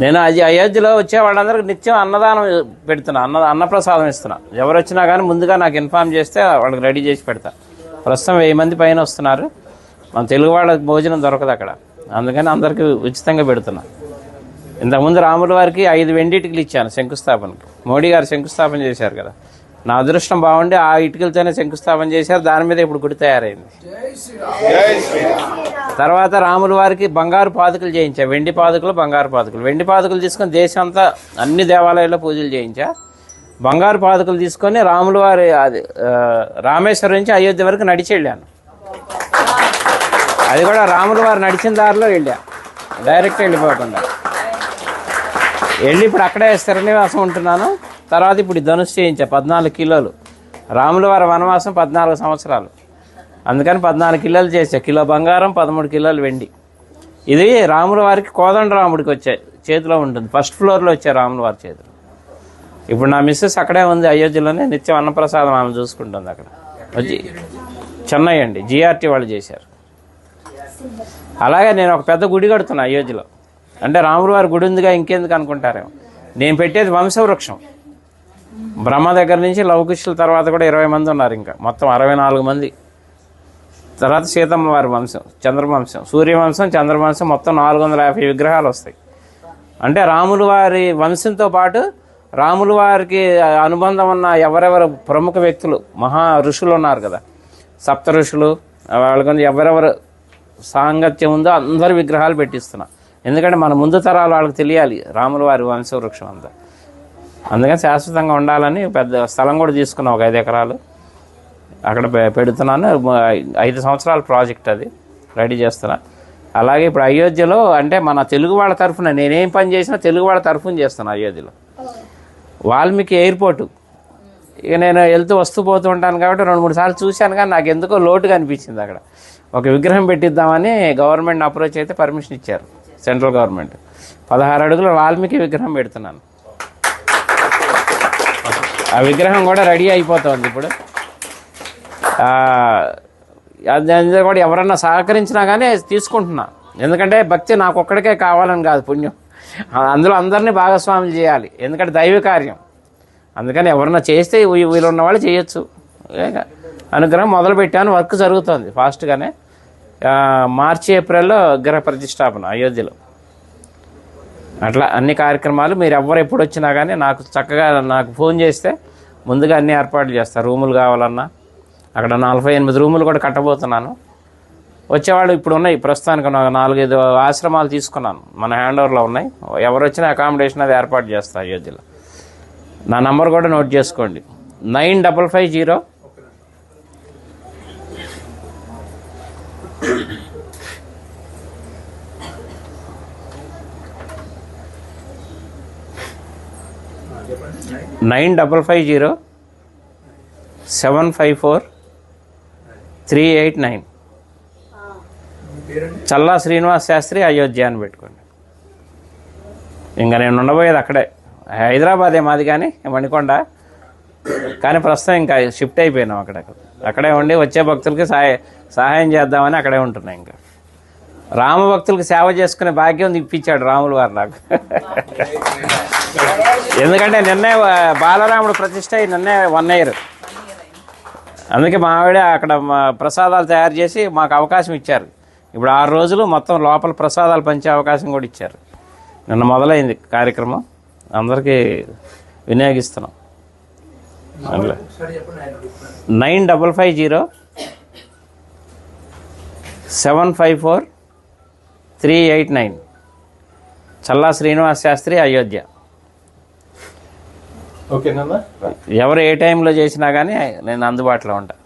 నేను అది అయోధ్యలో వచ్చే వాళ్ళందరికీ నిత్యం అన్నదానం పెడుతున్నా, అన్నప్రసాదం ఇస్తున్నా. ఎవరు వచ్చినా కానీ ముందుగా నాకు ఇన్ఫార్మ్ చేస్తే వాళ్ళకి రెడీ చేసి పెడతా. ప్రస్తుతం 1000 మంది పైన వస్తున్నారు. మన తెలుగు వాళ్ళకి భోజనం దొరకదు అక్కడ, అందుకని అందరికీ ఉచితంగా పెడుతున్నా. ఇంతకుముందు రాముల వారికి 5 వెండి ఇటుకలు ఇచ్చాను శంకుస్థాపనకి. మోడీ గారు శంకుస్థాపన చేశారు కదా, నా అదృష్టం బాగుండి ఆ ఇటుకలతోనే శంకుస్థాపన చేశారు. దాని మీద ఇప్పుడు గుడి తయారైంది. తర్వాత రాముల వారికి బంగారు పాదుకలు చేయించా, వెండి పాదుకలు, బంగారు పాదుకలు. వెండి పాదుకలు తీసుకొని దేశం అంతా అన్ని దేవాలయాల్లో పూజలు చేయించా. బంగారు పాదుకలు తీసుకొని రాముల వారి రామేశ్వరం నుంచి అయోధ్య వరకు నడిచి వెళ్ళాను. అది కూడా రాముల వారు నడిచిన దారిలో వెళ్ళా, డైరెక్ట్ వెళ్ళిపోకుండా వెళ్ళి ఇప్పుడు అక్కడే స్థిరనివాసం ఉంటున్నాను. తర్వాత ఇప్పుడు ధనుసు చేయించా 14 కిలోలు. రాముల వారి వనవాసం 14 సంవత్సరాలు, అందుకని 14 కిలోలు చేసా. కిలో బంగారం, 13 కిలోలు వెండి. ఇది రాముల వారికి కోదండరాముడికి వచ్చే చేతిలో ఉంటుంది, ఫస్ట్ ఫ్లోర్లో వచ్చే రాముల వారి చేతిలో. ఇప్పుడు నా మిస్సెస్ అక్కడే ఉంది అయోధ్యలోనే, నిత్యం అన్నప్రసాదం ఆమె చూసుకుంటుంది అక్కడ. వచ్చి చెన్నై అండి, జిఆర్టీ వాళ్ళు చేశారు. అలాగే నేను ఒక పెద్ద గుడి కడుతున్నా అయోధ్యలో. అంటే రాముల వారి గుడి ఉందిగా ఇంకెందుకు అనుకుంటారేమో. నేను పెట్టేది వంశవృక్షం. బ్రహ్మ దగ్గర నుంచి లవకుశుల తర్వాత కూడా 20 మంది ఉన్నారు, ఇంకా మొత్తం 64 మంది. తర్వాత సీతమ్మ వారి వంశం, చంద్రవంశం, సూర్యవంశం, చంద్రవంశం, మొత్తం 450 విగ్రహాలు వస్తాయి. అంటే రాముల వారి వంశంతో పాటు రాముల వారికి అనుబంధం ఉన్న ఎవరెవరు ప్రముఖ వ్యక్తులు, మహా ఋషులు ఉన్నారు కదా, సప్త ఋషులు, వాళ్ళకి ఎవరెవరు సాంగత్యం ఉందో అందరి విగ్రహాలు పెట్టిస్తున్నా. ఎందుకంటే మన ముందు తరాలు వాళ్ళకి తెలియాలి రాముల వారి వంశవృక్షం అంతా. అందుకని శాశ్వతంగా ఉండాలని పెద్ద స్థలం కూడా తీసుకున్నా, ఒక 5 ఎకరాలు అక్కడ పెడుతున్నాను. 5 సంవత్సరాల ప్రాజెక్ట్ అది, రెడీ చేస్తున్నా. అలాగే ఇప్పుడు అయోధ్యలో అంటే మన తెలుగు వాళ్ళ తరఫున నేనేం పని చేసినా తెలుగు వాళ్ళ తరఫున చేస్తాను. అయోధ్యలో వాల్మీకి ఎయిర్పోర్టు, ఇక నేను వెళ్తూ వస్తూ పోతూ ఉంటాను కాబట్టి 2-3 సార్లు చూశాను, కానీ నాకు ఎందుకో లోటుగా అనిపించింది. అక్కడ ఒక విగ్రహం పెట్టిద్దామని గవర్నమెంట్ అప్రోచ్ అయితే పర్మిషన్ ఇచ్చారు, సెంట్రల్ గవర్నమెంట్. 16 అడుగుల వాల్మీకి విగ్రహం పెడుతున్నాను. ఆ విగ్రహం కూడా రెడీ అయిపోతుంది ఇప్పుడు. అది కూడా ఎవరన్నా సహకరించినా కానీ తీసుకుంటున్నా. ఎందుకంటే భక్తి నాకు ఒక్కడికే కావాలని కాదు, పుణ్యం అందులో అందరినీ భాగస్వాములు చేయాలి, ఎందుకంటే దైవ కార్యం. అందుకని ఎవరన్నా చేస్తే వీళ్ళు ఉన్న వాళ్ళు చేయొచ్చు. అనుగ్రహం మొదలుపెట్టాను, వర్క్ జరుగుతుంది ఫాస్ట్గానే. మార్చి ఏప్రిల్లో విగ్రహ ప్రతిష్టాపన అయోధ్యలో. అట్లా అన్ని కార్యక్రమాలు మీరు ఎవరు ఎప్పుడు వచ్చినా కానీ నాకు చక్కగా నాకు ఫోన్ చేస్తే ముందుగా అన్ని ఏర్పాట్లు చేస్తారు. రూములు కావాలన్నా అక్కడ 48 రూములు కూడా కట్టబోతున్నాను. వచ్చేవాళ్ళు ఇప్పుడు ఉన్నాయి, ప్రస్తుతానికి 4-5 ఆశ్రమాలు తీసుకున్నాను, మన హ్యాండ్ ఓవర్లో ఉన్నాయి. ఎవరు వచ్చినా అకామిడేషన్ అది ఏర్పాటు చేస్తారు అయోధ్యలో. నా నంబర్ కూడా నోట్ చేసుకోండి, 9550 754-389. చల్లా శ్రీనివాస్ శాస్త్రి అయోధ్య అని పెట్టుకోండి. ఇంకా నేను ఉండబోయేది అక్కడే, హైదరాబాదే మాది కానీ మణికొండ, కానీ ప్రస్తుతం ఇంకా షిఫ్ట్ అయిపోయినాం అక్కడే ఉండి వచ్చే భక్తులకి సహాయం చేద్దామని అక్కడే ఉంటున్నాయి. ఇంకా రామ భక్తులకి సేవ చేసుకునే భాగ్యం ఇప్పించాడు రాముల వారు నాకు. ఎందుకంటే నిన్నే బాలరాముడు ప్రతిష్ట నిన్నే 1 year. అందుకే మా ఆవిడ అక్కడ ప్రసాదాలు తయారు చేసి మాకు అవకాశం ఇచ్చారు. ఇప్పుడు 6 రోజులు మొత్తం లోపల ప్రసాదాలు పంచే అవకాశం కూడా ఇచ్చారు. నిన్న మొదలైంది కార్యక్రమం, అందరికీ వినియోగిస్తున్నాం. 9550-754-389. చల్లా శ్రీనివాస్ శాస్త్రి అయోధ్య. ఓకేనా? ఎవరు ఏ టైంలో చేసినా కానీ నేను అందుబాటులో ఉంటాను.